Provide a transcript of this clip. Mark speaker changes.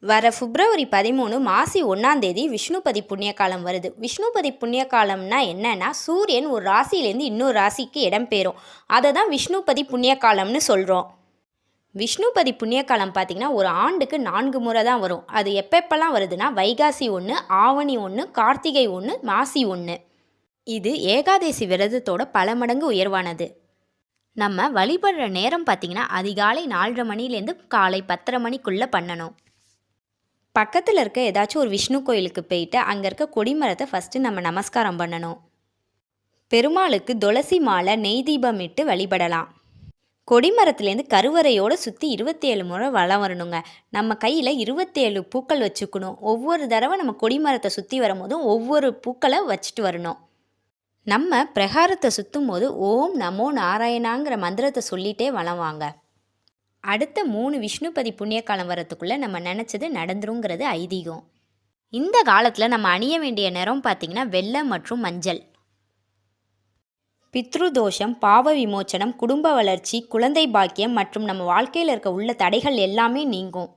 Speaker 1: வர பிப்ரவரி 13 மாசி 1ஆம் தேதி விஷ்ணுபதி புண்ணிய காலம் வருது. விஷ்ணுபதி புண்ணிய காலம்னா என்னன்னா, சூரியன் ஒரு ராசியிலேருந்து இன்னொரு ராசிக்கு இடம்பெயரும். அதை தான் விஷ்ணுபதி புண்ணிய காலம்னு சொல்கிறோம். விஷ்ணுபதி புண்ணிய காலம் பார்த்திங்கன்னா ஒரு ஆண்டுக்கு 4 முறை தான் வரும். அது எப்பப்பெல்லாம் வருதுன்னா, வைகாசி 1, ஆவணி 1, கார்த்திகை 1, மாசி 1. இது ஏகாதசி விரதத்தோட பல மடங்கு உயர்வானது. நம்ம வழிபடுற நேரம் பார்த்திங்கன்னா அதிகாலை 4:30 மணிலேருந்து காலை 10:30 மணிக்குள்ளே பண்ணணும். பக்கத்தில் இருக்க ஏதாச்சும் ஒரு விஷ்ணு கோயிலுக்கு போயிட்டு அங்கே இருக்க கொடிமரத்தை ஃபஸ்ட்டு நம்ம நமஸ்காரம் பண்ணணும். பெருமாளுக்கு துளசி மாலை நெய் தீபம் இட்டு வழிபடலாம். கொடிமரத்துலேருந்து கருவறையோடு சுற்றி 27 முறை வலம் வரணுங்க. நம்ம கையில் 27 பூக்கள் வச்சுக்கணும். ஒவ்வொரு தடவை நம்ம கொடிமரத்தை சுற்றி வரும்போதும் ஒவ்வொரு பூக்களை வச்சுட்டு வரணும். நம்ம பிரகாரத்தை சுற்றும் போது ஓம் நமோ நாராயணாங்கிற மந்திரத்தை சொல்லிகிட்டே வலம் வாங்க. அடுத்த 3 விஷ்ணுபதி புண்ணிய காலம் வரத்துக்குள்ளே நம்ம நினச்சது நடந்துருங்கிறது ஐதீகம். இந்த காலத்தில் நம்ம அணிய வேண்டிய நிறம் பார்த்திங்கன்னா வெள்ளை மற்றும் மஞ்சள். பித்ருதோஷம், பாவ விமோச்சனம், குடும்ப வளர்ச்சி, குழந்தை பாக்கியம் மற்றும் நம்ம வாழ்க்கையில் இருக்க உள்ள தடைகள் எல்லாமே நீங்கும்.